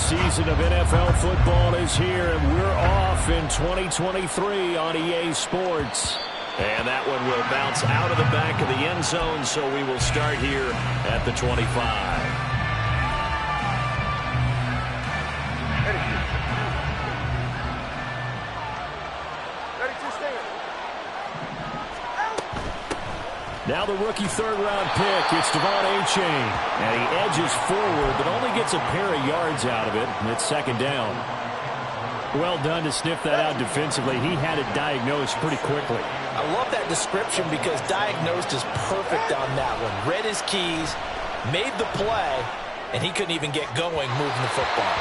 season of NFL football is here, and we're off in 2023 on EA Sports. And that one will bounce out of the back of the end zone, so we will start here at the 25. Now the rookie third-round pick, it's De'Von Achane. And he edges forward, but only gets a pair of yards out of it, and it's second down. Well done to sniff that out defensively. He had it diagnosed pretty quickly. I love that description because diagnosed is perfect on that one. Read his keys, made the play, and he couldn't even get going moving the football.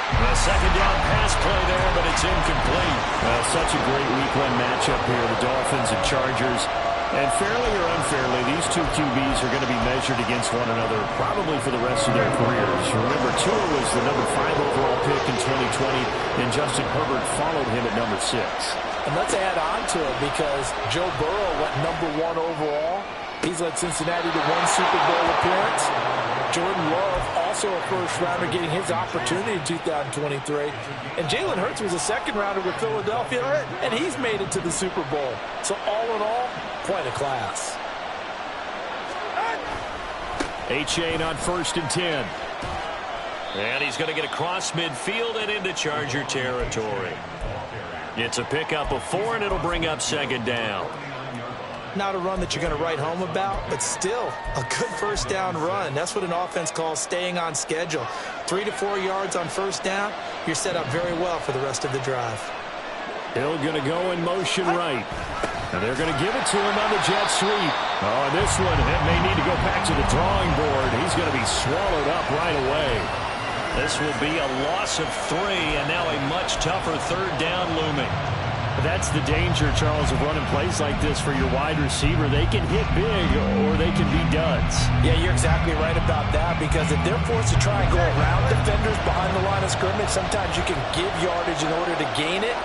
A second down pass play there, but it's incomplete. Well, such a great week one matchup here, the Dolphins and Chargers. And fairly or unfairly, these two QBs are going to be measured against one another probably for the rest of their careers. Remember, Tua was the number 5 overall pick in 2020, and Justin Herbert followed him at number 6. And let's add on to it because Joe Burrow went number 1 overall. He's led Cincinnati to 1 Super Bowl appearance. Jordan Love, also a first-rounder, getting his opportunity in 2023. And Jalen Hurts was a second-rounder with Philadelphia, and he's made it to the Super Bowl. So all in all, quite a class. Achane on 1st and 10. And he's going to get across midfield and into Charger territory. It's a pickup of 4, and it'll bring up second down. Not a run that you're going to write home about, but still a good first down run. That's what an offense calls staying on schedule. 3 to 4 yards on first down, you're set up very well for the rest of the drive. Hill going to go in motion right. And they're going to give it to him on the jet sweep. Oh, this one, it may need to go back to the drawing board. He's going to be swallowed up right away. This will be a loss of 3, and now a much tougher third down looming. That's the danger, Charles, of running plays like this for your wide receiver. They can hit big or they can be duds. Yeah, you're exactly right about that because if they're forced to try and go around defenders behind the line of scrimmage, sometimes you can give yardage in order to gain it.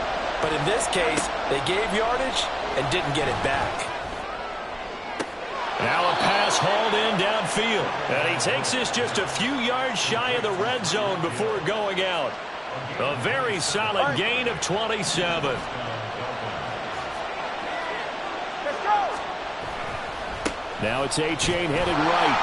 But in this case, they gave yardage and didn't get it back. Now a pass hauled in downfield. And he takes this just a few yards shy of the red zone before going out. A very solid gain of 27. Now it's Achane headed right.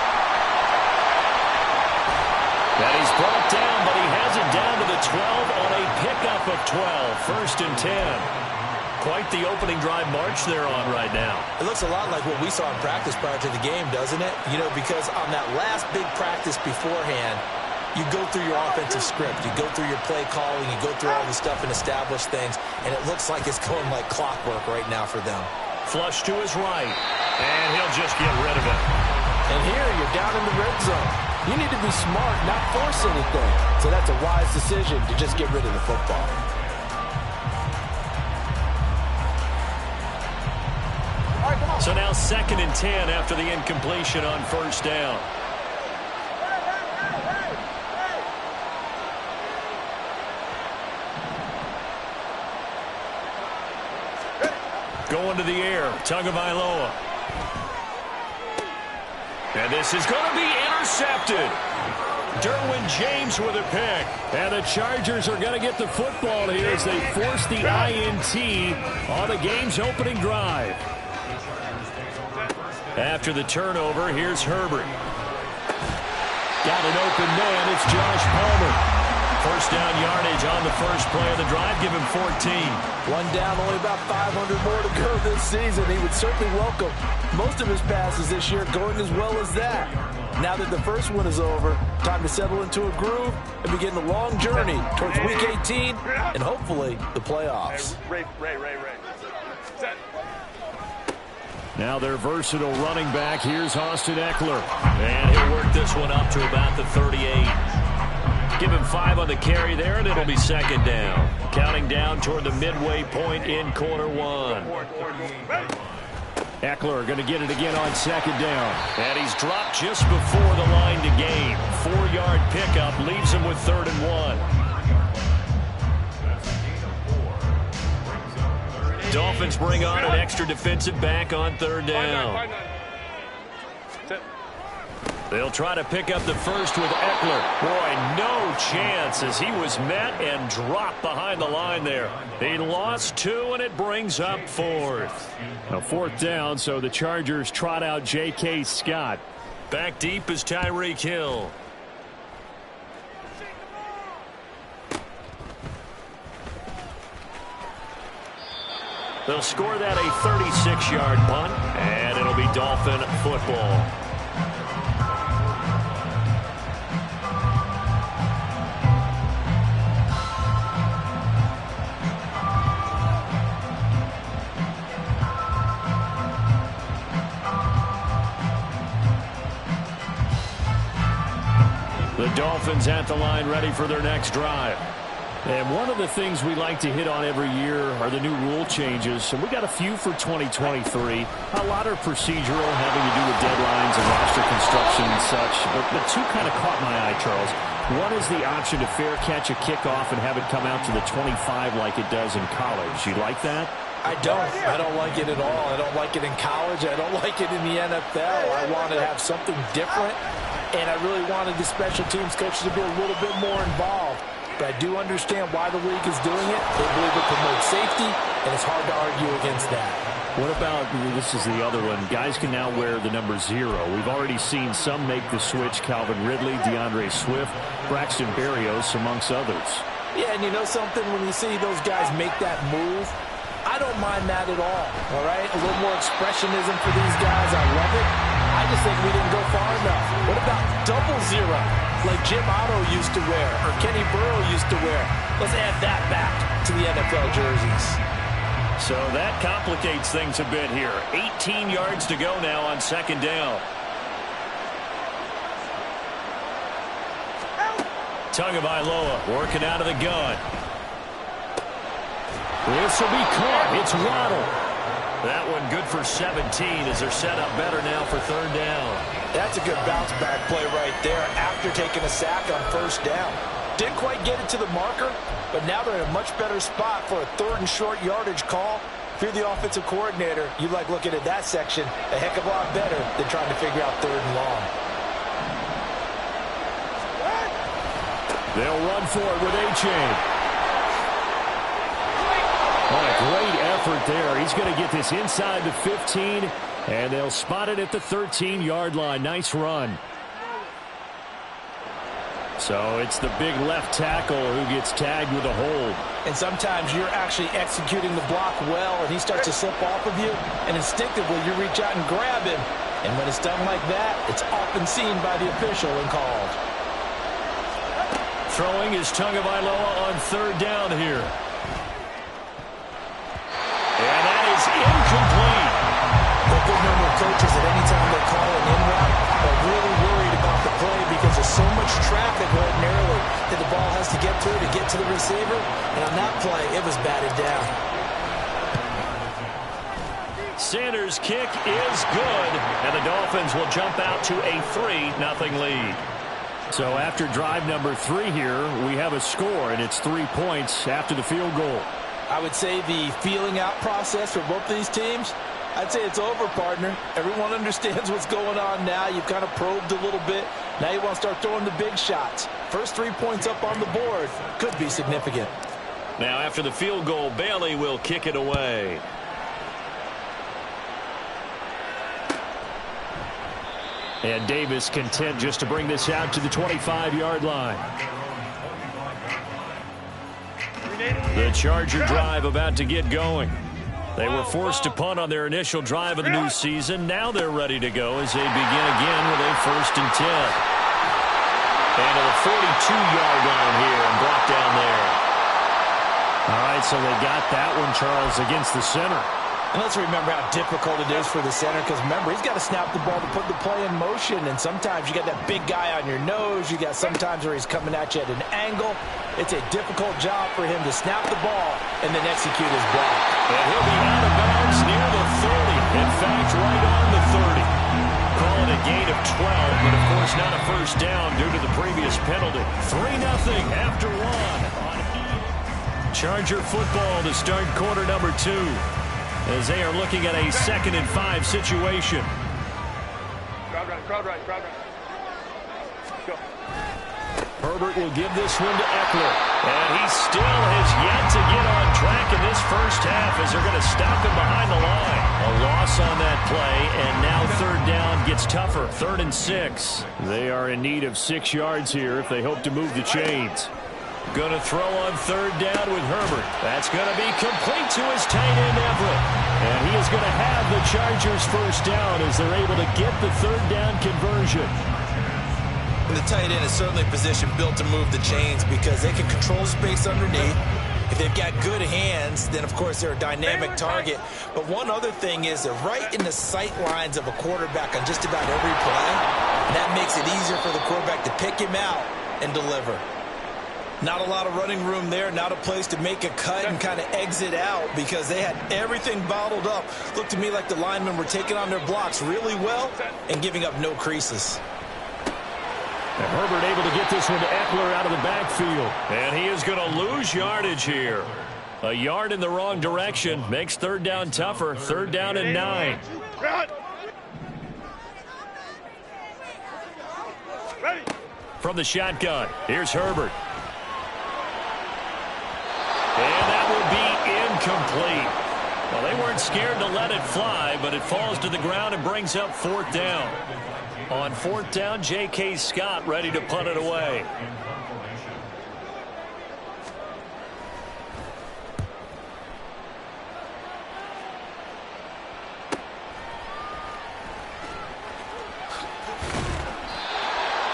And he's brought down, but he has it down to the 12 on a pickup of 12. 1st and 10. Quite the opening drive march they're on right now. It looks a lot like what we saw in practice prior to the game, doesn't it? You know, because on that last big practice beforehand, you go through your offensive script. You go through your play calling. You go through all the stuff and establish things. And it looks like it's going like clockwork right now for them. Flush to his right. And he'll just get rid of it. And here you're down in the red zone. You need to be smart, not force anything. So that's a wise decision to just get rid of the football. So now 2nd and 10 after the incompletion on first down. Going to the air, Tagovailoa. And this is going to be intercepted. Derwin James with a pick. And the Chargers are going to get the football here as they force the INT on the game's opening drive. After the turnover, here's Herbert. Got an open man. It's Josh Palmer. First down yardage on the first play of the drive. Give him 14. One down, only about 500 more to go this season. He would certainly welcome most of his passes this year going as well as that. Now that the first one is over, time to settle into a groove and begin the long journey towards Week 18 and hopefully the playoffs. Ray. Set. Now their versatile running back. Here's Austin Eckler. And he'll work this one up to about the 38. Give him 5 on the carry there, and it'll be second down. Counting down toward the midway point in quarter 1. Eckler going to get it again on second down. And he's dropped just before the line to gain. 4-yard pickup leaves him with 3rd and 1. Dolphins bring on an extra defensive back on 3rd down. They'll try to pick up the first with Eckler. Boy, no chance as he was met and dropped behind the line there. He lost 2, and it brings up 4th. A 4th down, so the Chargers trot out J.K. Scott. Back deep is Tyreek Hill. They'll score that a 36-yard punt, and it'll be Dolphin football. The Dolphins at the line ready for their next drive. And one of the things we like to hit on every year are the new rule changes. And we got a few for 2023. A lot are procedural, having to do with deadlines and roster construction and such. But the 2 kind of caught my eye, Charles. One is the option to fair catch a kickoff and have it come out to the 25 like it does in college. You like that? I don't. I don't like it at all. I don't like it in college. I don't like it in the NFL. I want to have something different. And I really wanted the special teams coaches to be a little bit more involved. But I do understand why the league is doing it. They believe it promotes safety, and it's hard to argue against that. What about, this is the other one, guys can now wear the number 0. We've already seen some make the switch, Calvin Ridley, DeAndre Swift, Braxton Berrios, amongst others. Yeah, and you know something, when you see those guys make that move, I don't mind that at all right? A little more expressionism for these guys. I love it. I just think we didn't go far enough. What about double 0, like Jim Otto used to wear or Kenny Burrow used to wear? Let's add that back to the NFL jerseys. So that complicates things a bit here. 18 yards to go now on 2nd down. Tagovailoa working out of the gun. This will be caught. It's Waddle. That one good for 17 as they're set up better now for 3rd down. That's a good bounce-back play right there after taking a sack on 1st down. Didn't quite get it to the marker, but now they're in a much better spot for a 3rd and short yardage call. If you're the offensive coordinator, you like looking at that section a heck of a lot better than trying to figure out 3rd and long. They'll run for it with A-Chain. Oh, a great effort there. He's going to get this inside the 15, and they'll spot it at the 13-yard line. Nice run. So it's the big left tackle who gets tagged with a hold. And sometimes you're actually executing the block well, and he starts to slip off of you, and instinctively you reach out and grab him. And when it's done like that, it's often seen by the official and called. Throwing is Tagovailoa on 3rd down here. And that is incomplete. A good number of coaches at any time they call an in-route are really worried about the play because there's so much traffic ordinarily that the ball has to get through to get to the receiver. And on that play, it was batted down. Sanders' kick is good, and the Dolphins will jump out to a 3-0 lead. So after drive number 3 here, we have a score, and it's 3 points after the field goal. I would say the feeling out process for both these teams, I'd say it's over, partner. Everyone understands what's going on now. You've kind of probed a little bit. Now you want to start throwing the big shots. First 3 points up on the board could be significant. Now after the field goal, Bailey will kick it away. And Davis content just to bring this out to the 25-yard line. The Charger drive about to get going. They were forced to punt on their initial drive of the new season. Now they're ready to go as they begin again with a 1st and 10. And to the 42-yard line here and brought down there. All right, so they got that one, Charles, against the center. And let's remember how difficult it is for the center because, remember, he's got to snap the ball to put the play in motion. And sometimes you got that big guy on your nose. You got sometimes where he's coming at you at an angle. It's a difficult job for him to snap the ball and then execute his block. And he'll be out of bounds near the 30. In fact, right on the 30. Call it a gain of 12, but of course not a 1st down due to the previous penalty. 3-0 after 1. Charger football to start quarter number 2. As they are looking at a 2nd and 5 situation. Crowd right. Go. Herbert will give this one to Eckler. And he still has yet to get on track in this first half as they're going to stop him behind the line. A loss on that play, and now third down gets tougher. 3rd and 6. They are in need of 6 yards here if they hope to move the chains. Going to throw on 3rd down with Herbert. That's going to be complete to his tight end, Everett. And he is going to have the Chargers first down as they're able to get the 3rd down conversion. The tight end is certainly a position built to move the chains because they can control space underneath. If they've got good hands, then, of course, they're a dynamic target. But one other thing is they're right in the sight lines of a quarterback on just about every play. And that makes it easier for the quarterback to pick him out and deliver. Not a lot of running room there, not a place to make a cut and kind of exit out because they had everything bottled up. Looked to me like the linemen were taking on their blocks really well and giving up no creases. And Herbert able to get this one to Eckler out of the backfield. And he is going to lose yardage here. A yard in the wrong direction makes 3rd down tougher. 3rd down and 9. From the shotgun, here's Herbert. And that will be incomplete. Well, they weren't scared to let it fly, but it falls to the ground and brings up 4th down. On 4th down, J.K. Scott ready to punt it away.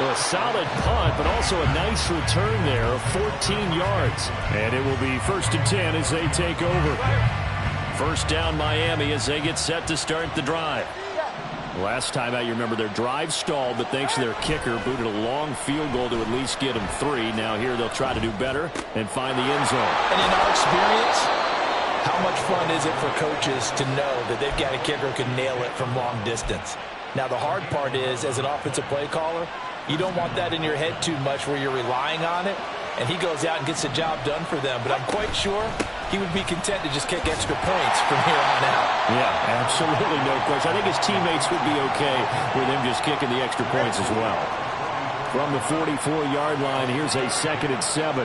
A solid punt, but also a nice return there of 14 yards. And it will be 1st and 10 as they take over. 1st down Miami as they get set to start the drive. Last time out, you remember their drive stalled, but thanks to their kicker, booted a long field goal to at least get them 3. Now here they'll try to do better and find the end zone. And in our experience, how much fun is it for coaches to know that they've got a kicker who can nail it from long distance? Now the hard part is, as an offensive play caller, you don't want that in your head too much where you're relying on it, and he goes out and gets the job done for them. But I'm quite sure he would be content to just kick extra points from here on out. Yeah, absolutely no question. I think his teammates would be okay with him just kicking the extra points as well. From the 44-yard line, here's a 2nd and 7.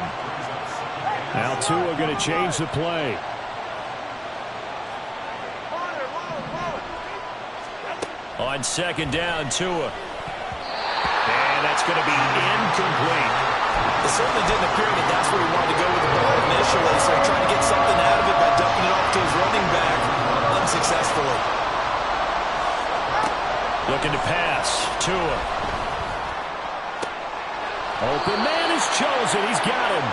Now Tua going to change the play. On 2nd down, Tua. And that's going to be incomplete. It certainly didn't appear that that's where he wanted to go with the ball initially, so he tried to get something out of it by dumping it off to his running back unsuccessfully. Looking to pass. Tua. Open man is chosen. He's got him.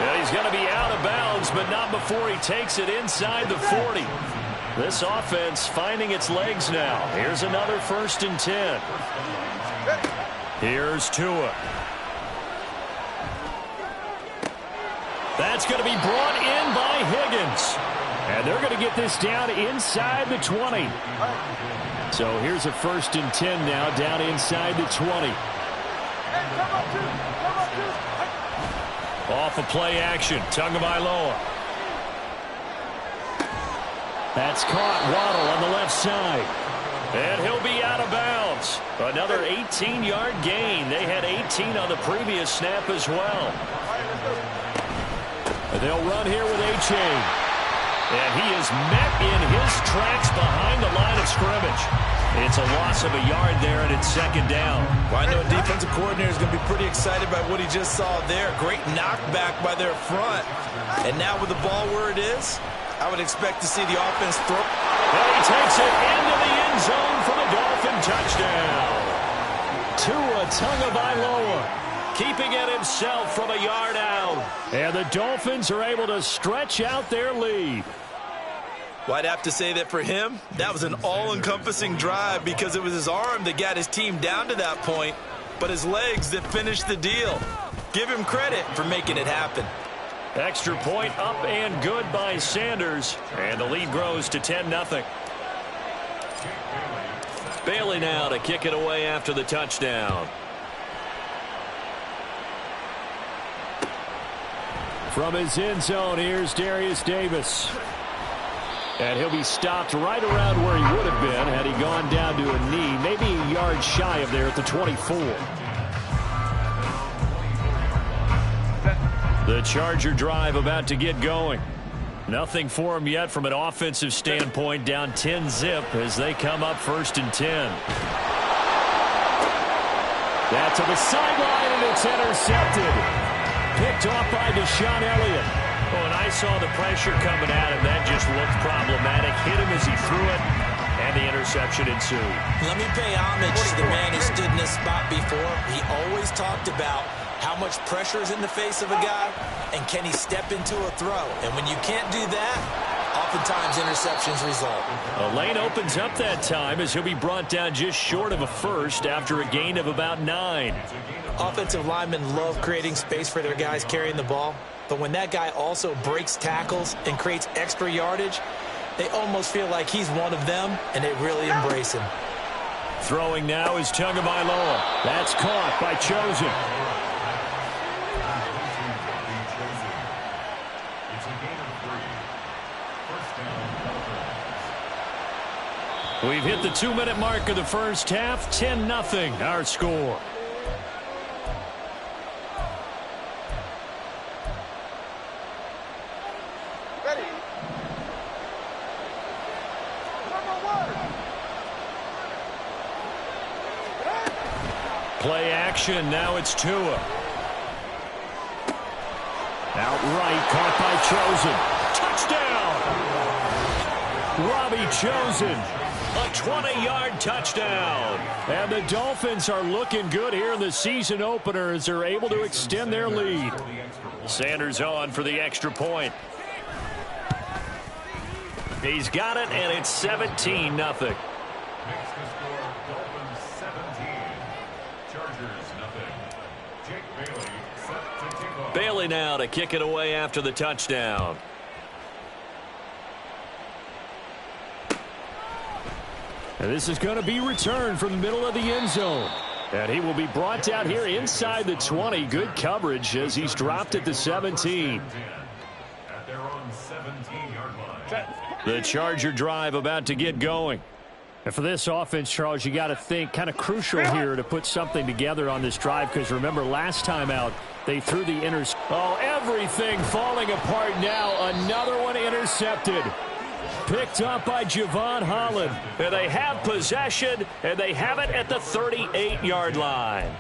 And he's going to be out of bounds, but not before he takes it inside the 40. This offense finding its legs now. Here's another 1st and 10. Here's Tua. That's going to be brought in by Higgins. And they're going to get this down inside the 20. So here's a 1st and 10 now, down inside the 20. Off of play action, Tagovailoa. That's caught. Waddle on the left side. And he'll be out of bounds. Another 18-yard gain. They had 18 on the previous snap as well. They'll run here with A-Chain. And he is met in his tracks behind the line of scrimmage. It's a loss of a yard there, and it's 2nd down. Well, I know a defensive coordinator is going to be pretty excited by what he just saw there. Great knockback by their front. And now with the ball where it is, I would expect to see the offense throw. And he takes it into the end zone for the Dolphin touchdown. Tua Tagovailoa keeping it himself from a yard out. And the Dolphins are able to stretch out their lead. Well, I'd have to say that for him, that was an all-encompassing drive because it was his arm that got his team down to that point, but his legs that finished the deal. Give him credit for making it happen. Extra point up and good by Sanders. And the lead grows to 10-0. Bailey now to kick it away after the touchdown. From his end zone, here's Darius Davis. And he'll be stopped right around where he would have been had he gone down to a knee, maybe a yard shy of there at the 24. The Charger drive about to get going. Nothing for them yet from an offensive standpoint, down 10-zip as they come up 1st and 10. That to the sideline, and it's intercepted. Picked off by Deshaun Elliott. Oh, and I saw the pressure coming at him. That just looked problematic. Hit him as he threw it, and the interception ensued. Let me pay homage to the man who stood in this spot before. He always talked about how much pressure is in the face of a guy, and can he step into a throw? And when you can't do that, oftentimes interceptions result. A lane opens up that time as he'll be brought down just short of a first after a gain of about 9. Offensive linemen love creating space for their guys carrying the ball, but when that guy also breaks tackles and creates extra yardage, they almost feel like he's one of them, and they really embrace him. Throwing now is Tagovailoa. That's caught by Chosen. We've hit the 2-minute mark of the first half. 10-0 our score. Ready. Play action. Now it's Tua. Outright caught by Chosen. Touchdown. Robbie Chosen. A 20-yard touchdown. And the Dolphins are looking good here in the season opener as they're able to extend their lead. Sanders on for the extra point. He's got it, and it's 17-0. Bailey now to kick it away after the touchdown. And this is going to be returned from the middle of the end zone. And he will be brought down here inside the 20. Good coverage as he's dropped at the 17. At their own 17-yard line. The Charger drive about to get going. And for this offense, Charles, you got to think kind of crucial here to put something together on this drive, because remember last time out they threw the Oh, everything falling apart now. Another one intercepted. Picked up by Javon Holland. And they have possession, and they have it at the 38-yard line.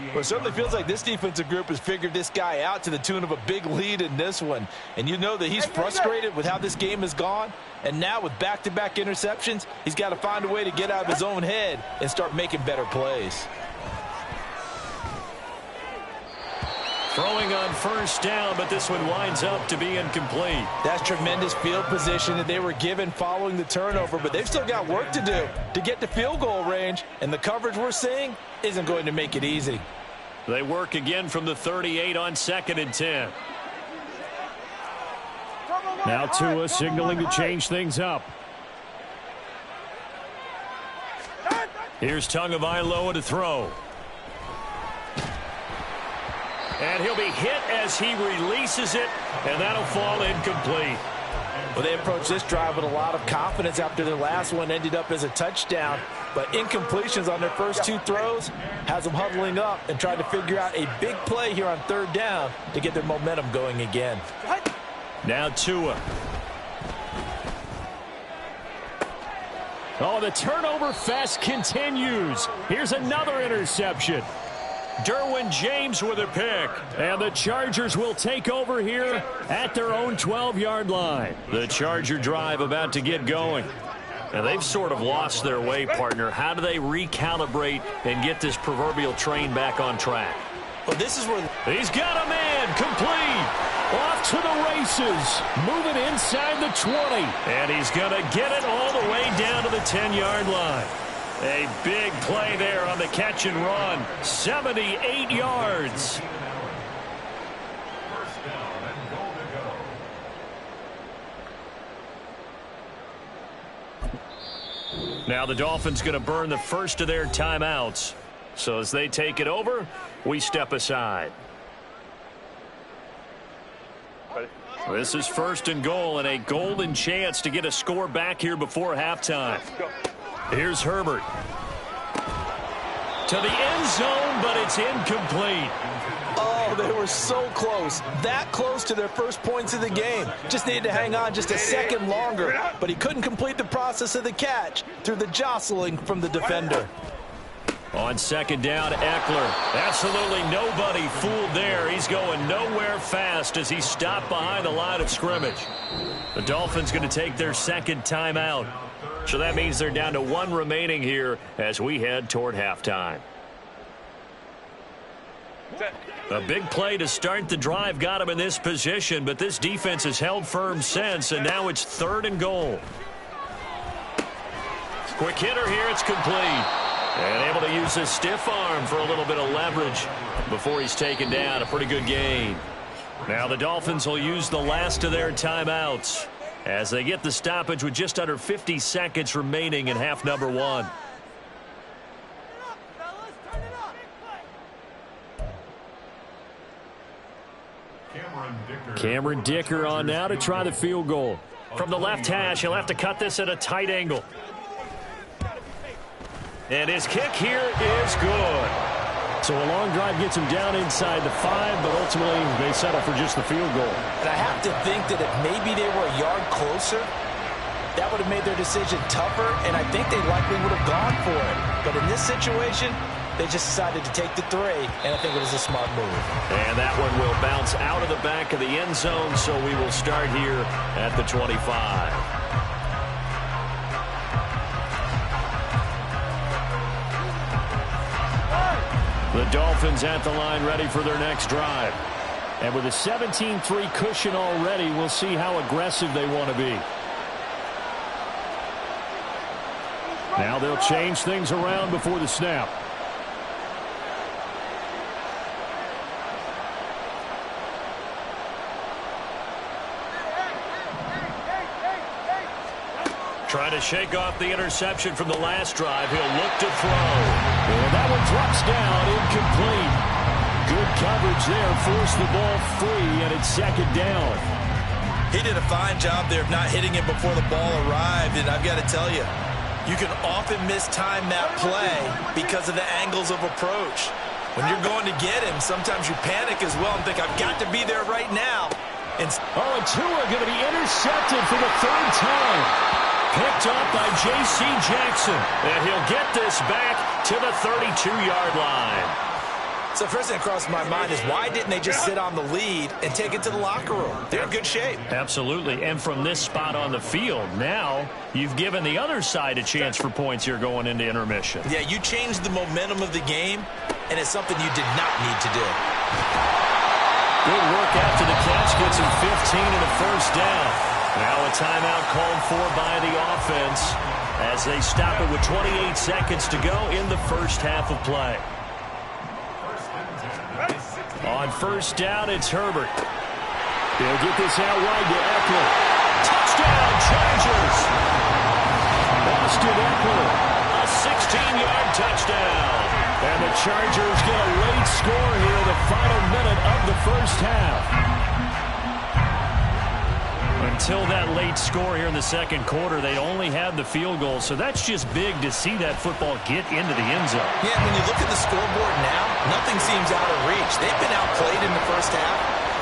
Well, it certainly feels like this defensive group has figured this guy out to the tune of a big lead in this one. And you know that he's frustrated with how this game has gone. And now with back-to-back interceptions, he's got to find a way to get out of his own head and start making better plays. Throwing on first down, but this one winds up to be incomplete. That's tremendous field position that they were given following the turnover, but they've still got work to do to get to field goal range, and the coverage we're seeing isn't going to make it easy. They work again from the 38 on 2nd and 10. Now Tua signaling to change things up. Here's Tagovailoa to throw. And he'll be hit as he releases it, and that'll fall incomplete. Well, they approached this drive with a lot of confidence after their last one ended up as a touchdown. But incompletions on their first 2 throws has them huddling up and trying to figure out a big play here on 3rd down to get their momentum going again. Now Tua. Oh, the turnover fest continues. Here's another interception. Derwin James with a pick. And the Chargers will take over here at their own 12-yard line. The Charger drive about to get going. And they've sort of lost their way, partner. How do they recalibrate and get this proverbial train back on track? Well, this is where he's got a man complete. Off to the races. Moving inside the 20. And he's going to get it all the way down to the 10-yard line. A big play there on the catch and run. 78 yards. First down and goal to go. Now the Dolphins going to burn the first of their timeouts. So as they take it over, we step aside. This is 1st and goal and a golden chance to get a score back here before halftime. Here's Herbert. to the end zone, but it's incomplete. Oh, they were so close. That close to their first points of the game. Just needed to hang on just a second longer. But he couldn't complete the process of the catch through the jostling from the defender. On second down, Eckler. Absolutely nobody fooled there. He's going nowhere fast as he stopped behind the line of scrimmage. The Dolphins going to take their second timeout. So that means they're down to one remaining here as we head toward halftime. A big play to start the drive got him in this position, but this defense has held firm since, and now it's 3rd and goal. Quick hitter here, it's complete. And able to use his stiff arm for a little bit of leverage before he's taken down. A pretty good gain. Now the Dolphins will use the last of their timeouts as they get the stoppage with just under 50 seconds remaining in half number 1. Cameron Dicker on now to try the field goal. From the left hash, he'll have to cut this at a tight angle. And his kick here is good. So a long drive gets him down inside the 5, but ultimately they settle for just the field goal. And I have to think that if maybe they were a yard closer, that would have made their decision tougher, and I think they likely would have gone for it. But in this situation, they just decided to take the 3, and I think it was a smart move. And that one will bounce out of the back of the end zone, so we will start here at the 25. The Dolphins at the line ready for their next drive. And with a 17-3 cushion already, we'll see how aggressive they want to be. Now they'll change things around before the snap. Trying to shake off the interception from the last drive. He'll look to throw. And that one drops down, incomplete. Good coverage there, forced the ball free, and it's second down. He did a fine job there of not hitting it before the ball arrived, and I've got to tell you, you can often mistime that play because of the angles of approach. When you're going to get him, sometimes you panic as well and think, I've got to be there right now. And Tua going to be intercepted for the 3rd time. Picked up by J.C. Jackson. And he'll get this back to the 32-yard line. So first thing that crossed my mind is why didn't they just sit on the lead and take it to the locker room? They're in good shape. Absolutely. And from this spot on the field, now you've given the other side a chance for points here going into intermission. Yeah, you changed the momentum of the game, and it's something you did not need to do. Good work after the catch. Gets him 15 and a first down. Now a timeout called for by the offense as they stop it with 28 seconds to go in the first half of play. On first down, it's Herbert. They'll get this out wide to Eckler. Touchdown, Chargers! Austin Eckler, a 16-yard touchdown. And the Chargers get a late score here in the final minute of the first half. Until that late score here in the second quarter, they only had the field goal, so that's just big to see that football get into the end zone. Yeah, when you look at the scoreboard now, nothing seems out of reach. They've been outplayed in the first half,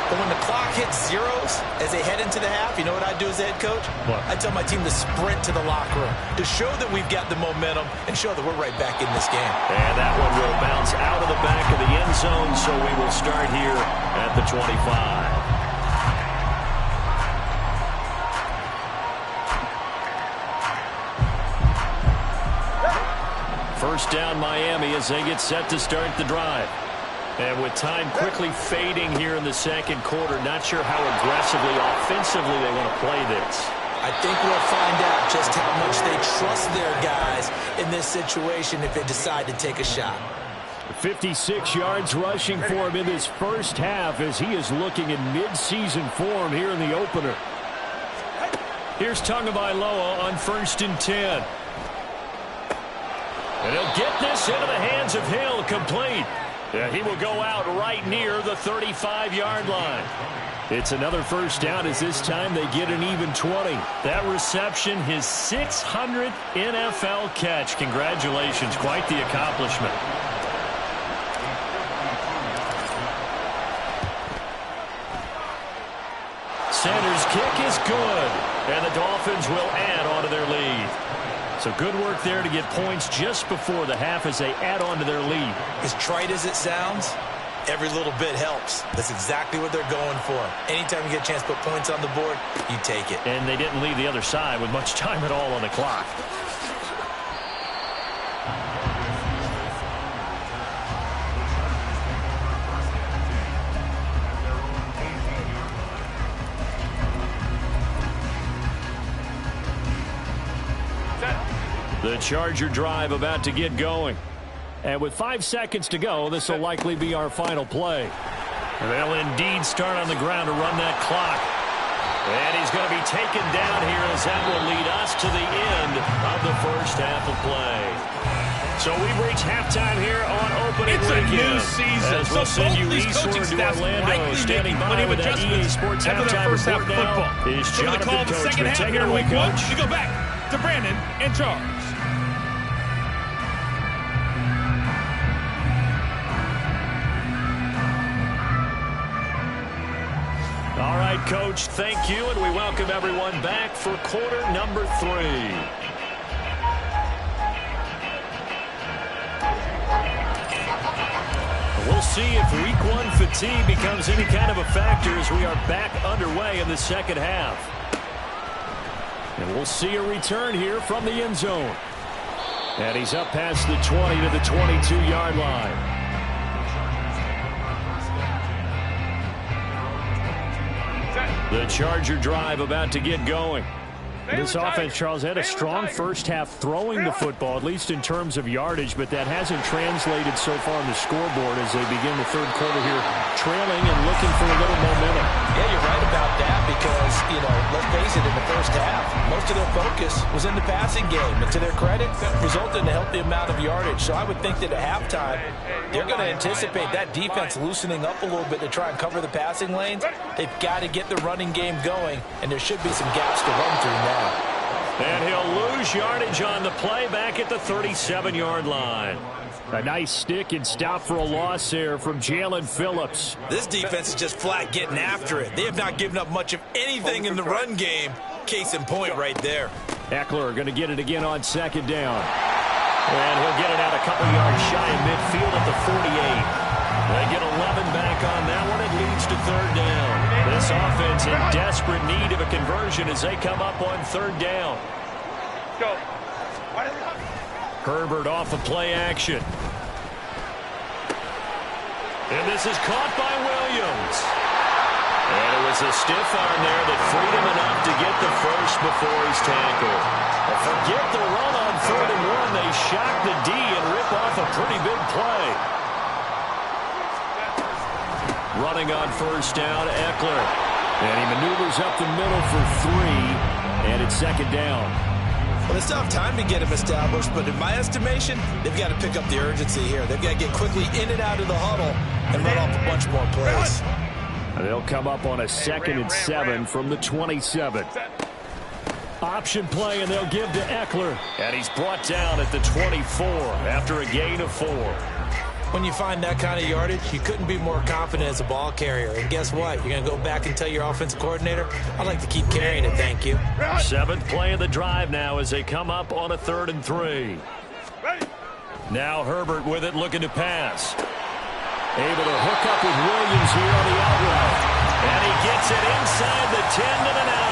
but when the clock hits zeros as they head into the half, you know what I do as the head coach? What? I tell my team to sprint to the locker room to show that we've got the momentum and show that we're right back in this game. And that one will bounce out of the back of the end zone, so we will start here at the 25. First down Miami as they get set to start the drive. And with time quickly fading here in the second quarter, not sure how aggressively, offensively they want to play this. I think we'll find out just how much they trust their guys in this situation if they decide to take a shot. 56 yards rushing for him in this first half as he is looking in mid-season form here in the opener. Here's Tagovailoa on 1st and 10. And he'll get this into the hands of Hill, complete. Yeah, he will go out right near the 35-yard line. It's another first down as this time they get an even 20. That reception, his 600th NFL catch. Congratulations, quite the accomplishment. Sanders' kick is good, and the Dolphins will add on to their lead. So good work there to get points just before the half as they add on to their lead. As trite as it sounds, every little bit helps. That's exactly what they're going for. Anytime you get a chance to put points on the board, you take it. And they didn't leave the other side with much time at all on the clock. The Charger drive about to get going. And with 5 seconds to go, this will likely be our final play. They'll indeed start on the ground to run that clock. And he's going to be taken down here as that will lead us to the end of the first half of play. So we've reached halftime here on opening weekend. It's a new season. As we'll so send you both these eastward coaching to staffs Orlando. likely Standing by with that EA Sports after their halftime first half report now football. is So the call Jonathan of the second Coachman. half Take it here, away, week one. Coach. We go back to Brandon in charge. All right, Coach, thank you, and we welcome everyone back for quarter number 3. We'll see if week 1 fatigue becomes any kind of a factor as we are back underway in the second half. And we'll see a return here from the end zone. And he's up past the 20 to the 22-yard line. The Charger drive about to get going. This offense, Charles, had a strong first half throwing the football, at least in terms of yardage, but that hasn't translated so far on the scoreboard as they begin the third quarter here, trailing and looking for a little momentum. Yeah, you're right about that because, let's face it, in the first half, most of their focus was in the passing game. And to their credit, resulted in a healthy amount of yardage. So I would think that at halftime, they're going to anticipate that defense loosening up a little bit to try and cover the passing lanes. They've got to get the running game going, and there should be some gaps to run through now. And he'll lose yardage on the play back at the 37-yard line. A nice stick and stop for a loss there from Jalen Phillips. This defense is just flat getting after it. They have not given up much of anything in the run game. Case in point right there. Eckler going to get it again on second down. And he'll get it out a couple yards shy of midfield at the 48. They get 11 back on that one. It leads to third down. This offense in desperate need of a conversion as they come up on third down. Go. Herbert off of play action. And this is caught by Williams. And it was a stiff arm there that freed him enough to get the first before he's tackled. Forget the run on 3rd and 1. They shock the D and rip off a pretty big play. Running on first down, Eckler. And he maneuvers up the middle for 3. And it's second down. Well, they still have time to get him established, but in my estimation, they've got to pick up the urgency here. They've got to get quickly in and out of the huddle and run off a bunch more plays. They'll come up on a 2nd and 7 from the 27. Option play, and they'll give to Eckler. And he's brought down at the 24 after a gain of 4. When you find that kind of yardage, you couldn't be more confident as a ball carrier. And guess what? You're going to go back and tell your offensive coordinator, I'd like to keep carrying it, thank you. 7th play of the drive now as they come up on a 3rd and 3. Now Herbert with it, looking to pass. Able to hook up with Williams here on the out route. And he gets it inside the 10 to the 9.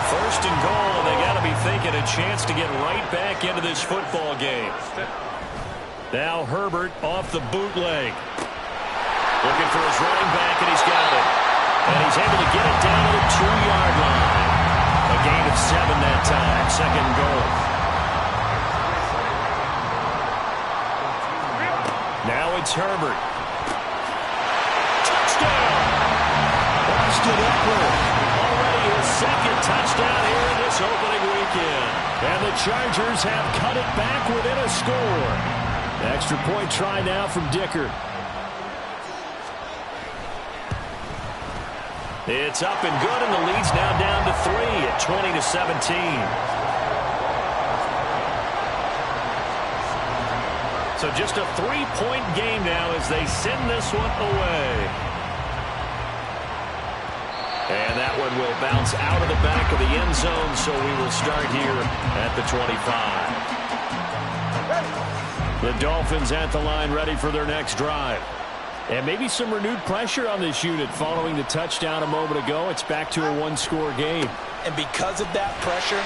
First and goal, and they got to be thinking a chance to get right back into this football game. Now Herbert off the bootleg. Looking for his running back, and he's got it. And he's able to get it down to the 2-yard line. A gain of 7 that time. Second and goal. Now it's Herbert. Touchdown! Austin Eckler. Already his 2nd touchdown here in this opening weekend. And the Chargers have cut it back within a score. Extra point try now from Dicker. It's up and good, and the lead's now down to 3 at 20-17. So just a 3-point game now as they send this one away. And that one will bounce out of the back of the end zone, so we will start here at the 25. The Dolphins at the line ready for their next drive. And maybe some renewed pressure on this unit following the touchdown a moment ago. It's back to a one-score game. And because of that pressure,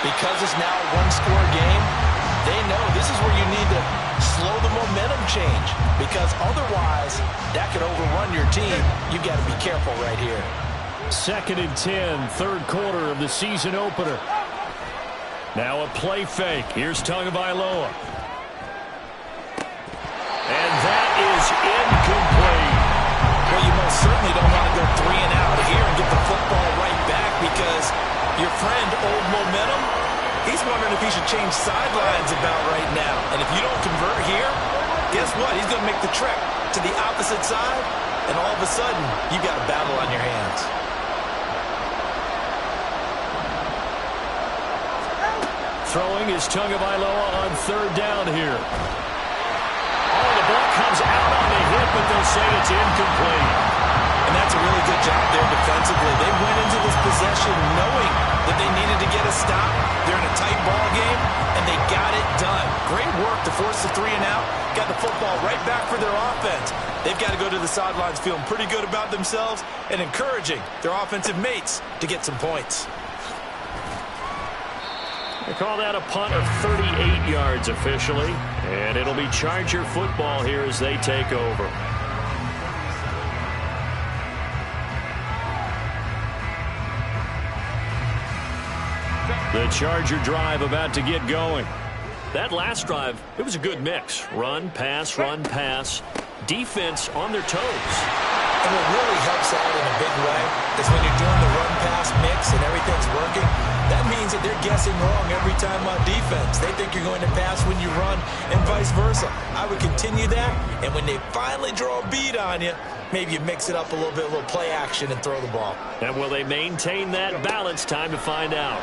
because it's now a one-score game, they know this is where you need to slow the momentum change. Because otherwise, that could overrun your team. You've got to be careful right here. 2nd and 10, third quarter of the season opener. Now a play fake. Here's Tagovailoa. And that is incomplete. Well, you most certainly don't want to go 3 and out here and get the football right back because your friend, Old Momentum, he's wondering if he should change sidelines about right now. And if you don't convert here, guess what? He's going to make the trek to the opposite side, and all of a sudden, you've got a battle on your hands. Throwing is Tagovailoa on 3rd down here. Oh, the ball comes out on the hit, but they'll say it's incomplete. And that's a really good job there defensively. They went into this possession knowing that they needed to get a stop. They're in a tight ball game, and they got it done. Great work to force the 3 and out. Got the football right back for their offense. They've got to go to the sidelines feeling pretty good about themselves and encouraging their offensive mates to get some points. They call that a punt of 38 yards officially, and it'll be Charger football here as they take over. The Charger drive about to get going. That last drive, it was a good mix. Run, pass, defense on their toes. And what really helps out in a big way is when you're doing the run-pass mix and everything's working, that means that they're guessing wrong every time on defense. They think you're going to pass when you run and vice versa. I would continue that, and when they finally draw a bead on you, maybe you mix it up a little bit, a little play action and throw the ball. And will they maintain that balance? Time to find out.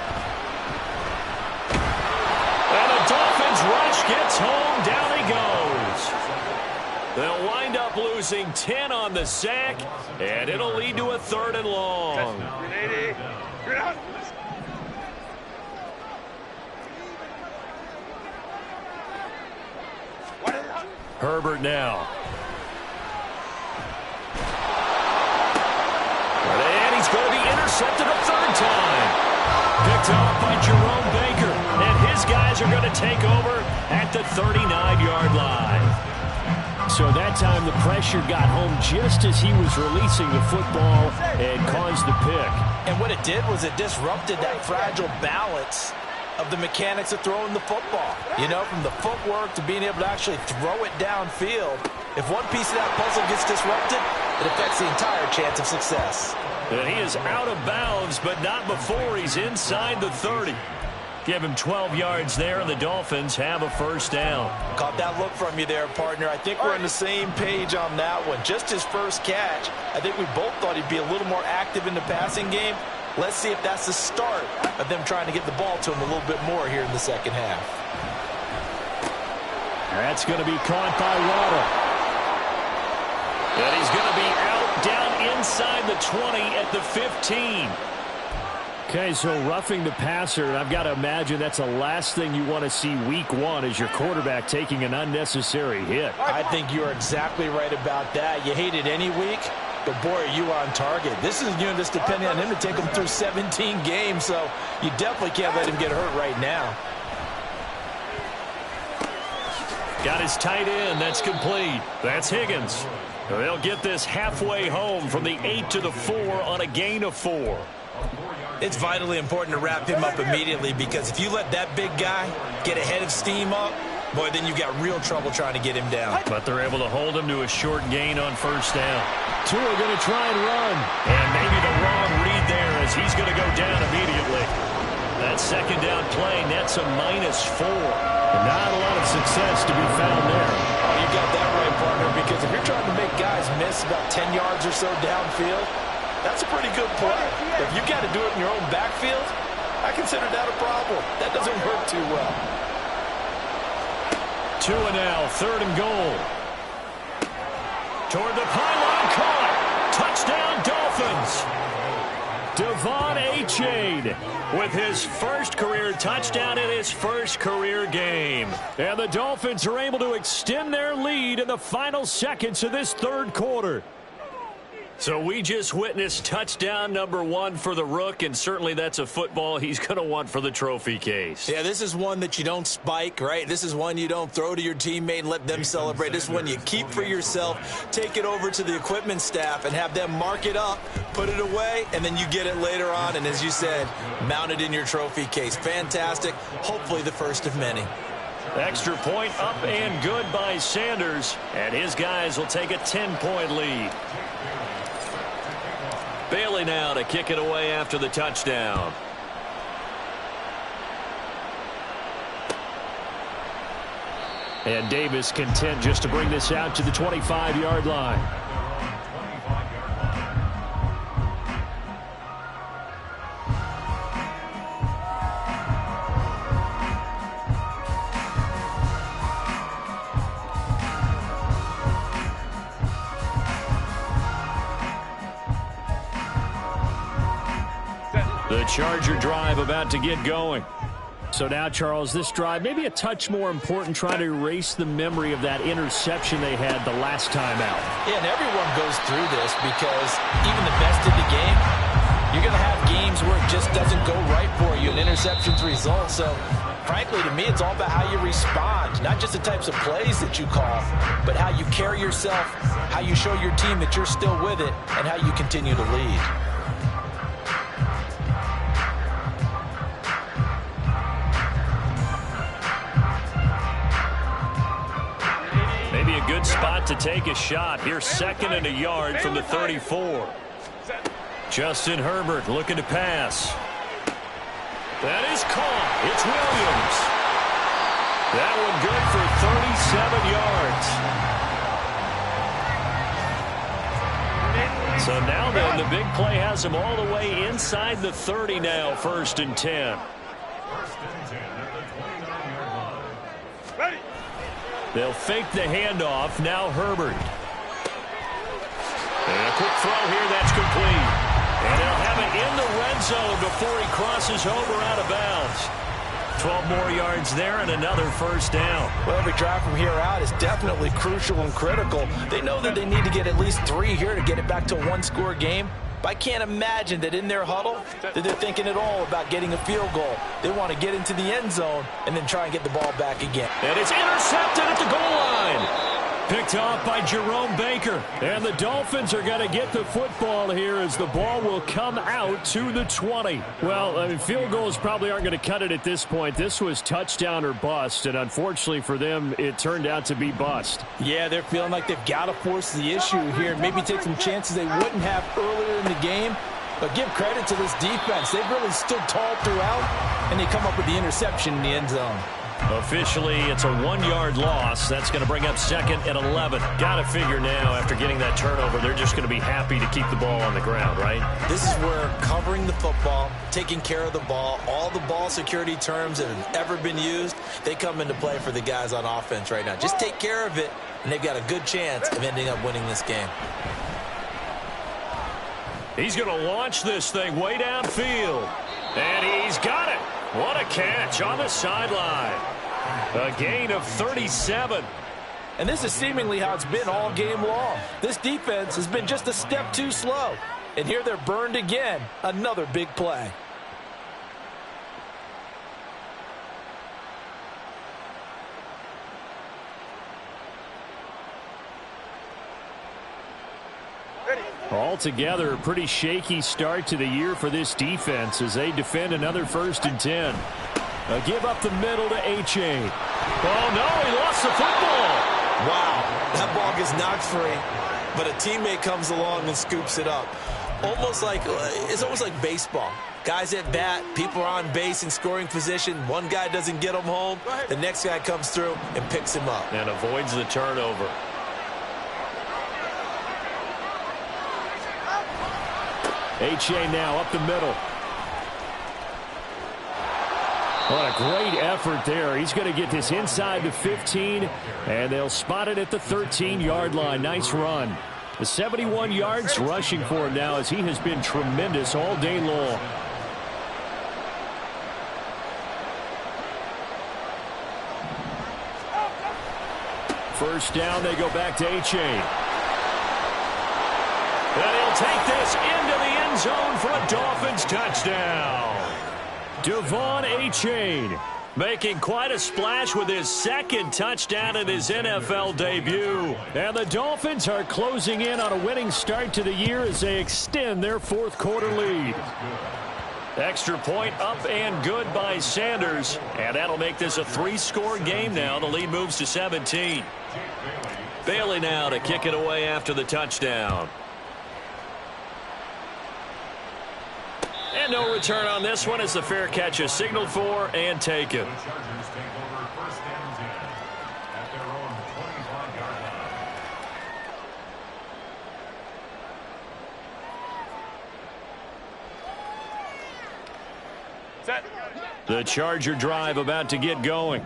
And the Dolphins rush gets home. Down he goes. They'll wind up losing 10 on the sack, and it'll lead to a 3rd and long. Herbert now. And he's going to be intercepted a 3rd time. Picked off by Jerome Baker, and his guys are going to take over at the 39-yard line. So that time the pressure got home just as he was releasing the football and caused the pick. And what it did was it disrupted that fragile balance of the mechanics of throwing the football. You know, from the footwork to being able to actually throw it downfield. If one piece of that puzzle gets disrupted, it affects the entire chance of success. And he is out of bounds, but not before he's inside the 30. Give him 12 yards there, and the Dolphins have a 1st down. Caught that look from you there, partner. I think we're on the same page on that one. Just his first catch, I think we both thought he'd be a little more active in the passing game. Let's see if that's the start of them trying to get the ball to him a little bit more here in the 2nd half. That's going to be caught by Waddle. And he's going to be out down inside the 20 at the 15. Okay, so roughing the passer, and I've got to imagine that's the last thing you want to see week 1 is your quarterback taking an unnecessary hit. I think you're exactly right about that. You hate it any week, but boy, are you on target. This is a unit that's depending on him to take him through 17 games, so you definitely can't let him get hurt right now. Got his tight end. That's complete. That's Higgins. They'll get this halfway home from the 8 to the 4 on a gain of 4. It's vitally important to wrap him up immediately because if you let that big guy get ahead of steam up, boy, then you've got real trouble trying to get him down. But they're able to hold him to a short gain on 1st down. Tua going to try and run. And maybe the wrong read there as he's going to go down immediately. That 2nd down play nets a -4. Not a lot of success to be found there. Oh, you got that right, partner, because if you're trying to make guys miss about 10 yards or so downfield, that's a pretty good play. If you got to do it in your own backfield, I consider that a problem. That doesn't work too well. Tua now, 3rd and goal. Toward the pylon, caught. Touchdown, Dolphins. Devon Achane with his first career touchdown in his first career game. And the Dolphins are able to extend their lead in the final seconds of this third quarter. So we just witnessed touchdown number 1 for the Rook, and certainly that's a football he's going to want for the trophy case. Yeah, this is one that you don't spike, right? This is one you don't throw to your teammate and let them celebrate. This is one you keep for yourself, take it over to the equipment staff and have them mark it up, put it away, and then you get it later on. And as you said, mount it in your trophy case. Fantastic. Hopefully the first of many. Extra point up and good by Sanders, and his guys will take a 10-point lead. Bailey now to kick it away after the touchdown. And Davis content just to bring this out to the 25-yard line. The Charger drive about to get going. So now, Charles, this drive maybe a touch more important, trying to erase the memory of that interception they had the last time out. Yeah, and everyone goes through this because even the best in the game, you're going to have games where it just doesn't go right for you, and interceptions result. So, frankly, to me, it's all about how you respond, not just the types of plays that you call, but how you carry yourself, how you show your team that you're still with it, and how you continue to lead. Maybe a good spot to take a shot. Here's 2nd and a yard from the 34. Justin Herbert looking to pass. That is caught. It's Williams. That one good for 37 yards. So now then, the big play has him all the way inside the 30 now, 1st and 10. They'll fake the handoff. Now Herbert. And a quick throw here. That's complete. And they'll have it in the red zone before he crosses over out of bounds. 12 more yards there and another 1st down. Well, every drive from here out is definitely crucial and critical. They know that they need to get at least 3 here to get it back to a 1-score game. But I can't imagine that in their huddle that they're thinking at all about getting a field goal. They want to get into the end zone and then try and get the ball back again. And it's intercepted at the goal line. Picked off by Jerome Baker. And the Dolphins are going to get the football here as the ball will come out to the 20. Well, I mean, field goals probably aren't going to cut it at this point. This was touchdown or bust, and unfortunately for them, it turned out to be bust. Yeah, they're feeling like they've got to force the issue here and maybe take some chances they wouldn't have earlier in the game. But give credit to this defense. They've really stood tall throughout, and they come up with the interception in the end zone. Officially, it's a 1-yard loss. That's going to bring up 2nd and 11. Got to figure now, after getting that turnover, they're just going to be happy to keep the ball on the ground, right? This is where covering the football, taking care of the ball, all the ball security terms that have ever been used, they come into play for the guys on offense right now. Just take care of it, and they've got a good chance of ending up winning this game. He's going to launch this thing way downfield. And he's got it. What a catch on the sideline. A gain of 37. And this is seemingly how it's been all game long. This defense has been just a step too slow. And here they're burned again. Another big play. Altogether, a pretty shaky start to the year for this defense as they defend another 1st and 10. A give up the middle to Achane. Oh, no, he lost the football. Wow, that ball gets knocked free, but a teammate comes along and scoops it up. It's almost like baseball. Guys at bat, people are on base in scoring position. One guy doesn't get him home. The next guy comes through and picks him up. And avoids the turnover. Achane now up the middle. What a great effort there. He's going to get this inside the 15, and they'll spot it at the 13-yard line. Nice run. The 71 yards rushing for him now as he has been tremendous all day long. First down, they go back to Achane. And he'll take this into the end zone for a Dolphins touchdown. Devon Achane making quite a splash with his second touchdown in his NFL debut. And the Dolphins are closing in on a winning start to the year as they extend their fourth quarter lead. Extra point up and good by Sanders. And that'll make this a 3-score game now. The lead moves to 17. Bailey now to kick it away after the touchdown. And no return on this one as the fair catch is signaled for and taken. The Chargers take over first and 10 at their own 25-yard line. Set. The Charger drive about to get going.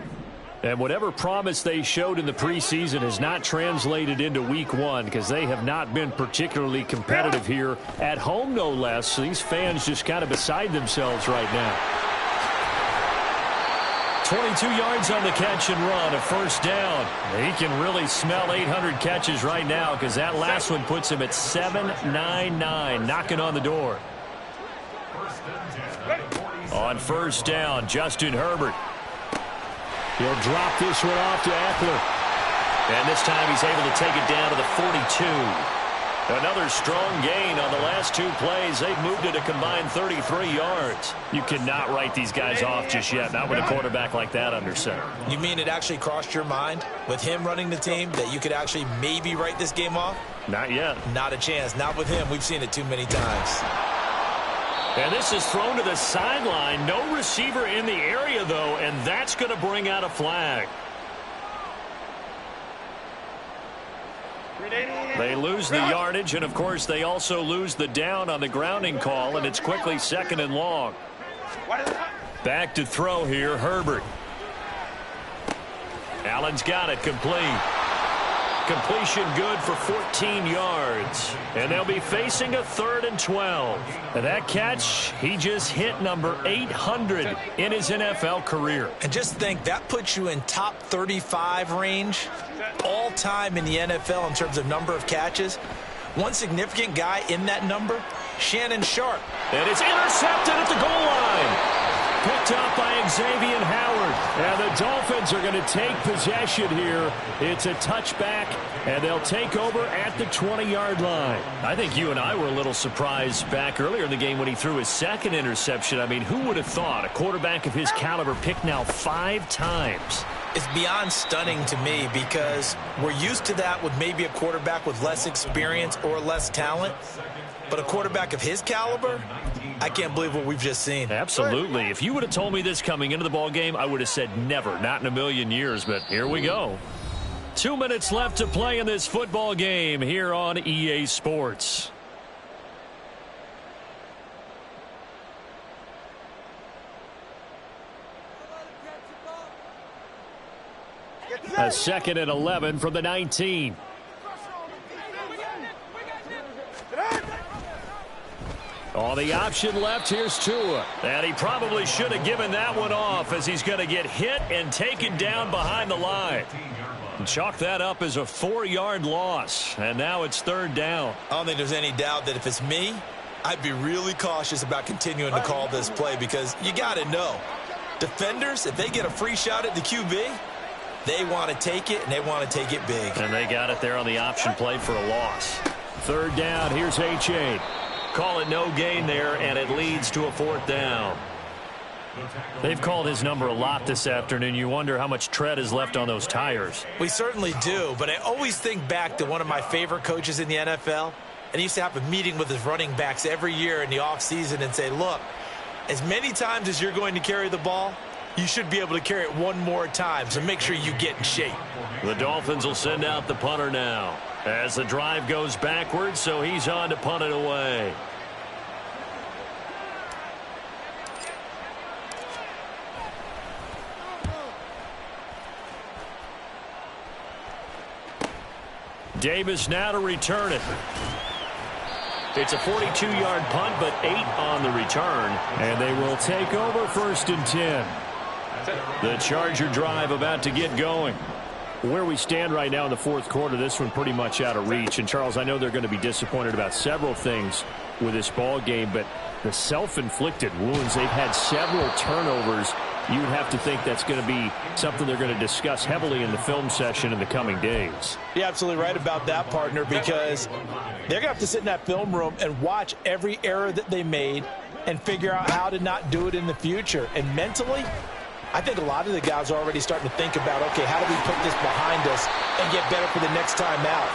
And whatever promise they showed in the preseason has not translated into week one because they have not been particularly competitive here at home, no less. So these fans just kind of beside themselves right now. 22 yards on the catch and run, a first down. He can really smell 800 catches right now because that last one puts him at 799, knocking on the door. On first down, Justin Herbert. He'll drop this one off to Eckler. And this time he's able to take it down to the 42. Another strong gain on the last two plays. They've moved it a combined 33 yards. You cannot write these guys off just yet, not with a quarterback like that under center. You mean it actually crossed your mind with him running the team that you could actually maybe write this game off? Not yet. Not a chance. Not with him. We've seen it too many times. And this is thrown to the sideline. No receiver in the area, though, and that's going to bring out a flag. They lose the yardage, and, of course, they also lose the down on the grounding call, and it's quickly second and long. Back to throw here, Herbert. Allen's got it, complete. Completion good for 14 yards. And they'll be facing a 3rd and 12. And that catch, he just hit number 800 in his NFL career. And just think, that puts you in top 35 range all time in the NFL in terms of number of catches. One significant guy in that number, Shannon Sharp. And it's intercepted at the goal line. Picked up by Xavier Howard. And the Dolphins are going to take possession here. It's a touchback, and they'll take over at the 20-yard line. I think you and I were a little surprised back earlier in the game when he threw his second interception. I mean, who would have thought a quarterback of his caliber picked now 5 times? It's beyond stunning to me because we're used to that with maybe a quarterback with less experience or less talent. But a quarterback of his caliber, I can't believe what we've just seen. Absolutely. If you would have told me this coming into the ball game, I would have said never, not in a million years. But here we go. 2 minutes left to play in this football game here on EA Sports. A 2nd and 11 from the 19. On the option left, here's Tua. And he probably should have given that one off as he's going to get hit and taken down behind the line. And chalk that up as a 4-yard loss. And now it's 3rd down. I don't think there's any doubt that if it's me, I'd be really cautious about continuing to call this play because you got to know, defenders, if they get a free shot at the QB, they want to take it, and they want to take it big. And they got it there on the option play for a loss. 3rd down, here's Achane. Call it no gain there, and it leads to a 4th down. They've called his number a lot this afternoon. You wonder how much tread is left on those tires. We certainly do, but I always think back to one of my favorite coaches in the NFL, and he used to have a meeting with his running backs every year in the offseason and say, look, as many times as you're going to carry the ball, you should be able to carry it one more time, so make sure you get in shape. The Dolphins will send out the punter now as the drive goes backwards, so he's on to punt it away. Davis now to return it. It's a 42-yard punt, but 8 on the return. And they will take over 1st and 10. The Charger drive about to get going. Where we stand right now in the 4th quarter, this one pretty much out of reach. And, Charles, I know they're going to be disappointed about several things with this ball game, but the self-inflicted wounds, they've had several turnovers. You would have to think that's going to be something they're going to discuss heavily in the film session in the coming days. You're absolutely right about that, partner, because they're going to have to sit in that film room and watch every error that they made and figure out how to not do it in the future. And mentally, I think a lot of the guys are already starting to think about, okay, how do we put this behind us and get better for the next time out?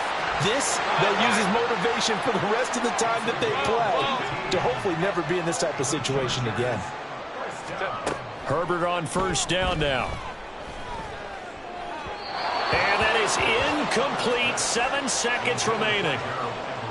This, they'll use as motivation for the rest of the time that they play to hopefully never be in this type of situation again. Herbert on 1st down now. And that is incomplete. 7 seconds remaining.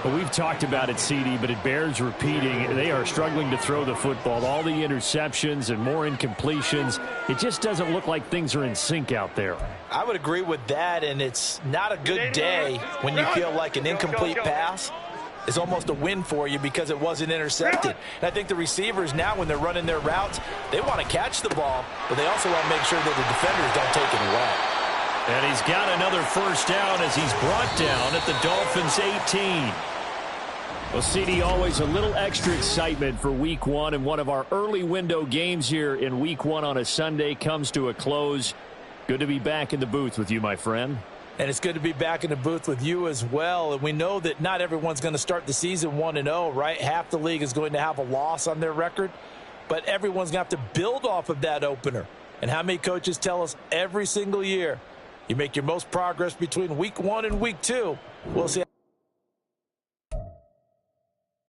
Well, we've talked about it, CD, but it bears repeating. They are struggling to throw the football. All the interceptions and more incompletions. It just doesn't look like things are in sync out there. I would agree with that, and it's not a good day when you feel like an incomplete pass is almost a win for you because it wasn't intercepted. And I think the receivers now, when they're running their routes, they want to catch the ball, but they also want to make sure that the defenders don't take it away. And he's got another 1st down as he's brought down at the Dolphins' 18. Well, CD, always a little extra excitement for Week 1, and one of our early window games here in Week 1 on a Sunday comes to a close. Good to be back in the booth with you, my friend. And it's good to be back in the booth with you as well. And we know that not everyone's going to start the season 1-0, right? Half the league is going to have a loss on their record, but everyone's going to have to build off of that opener. And how many coaches tell us every single year, you make your most progress between Week 1 and Week 2. We'll see.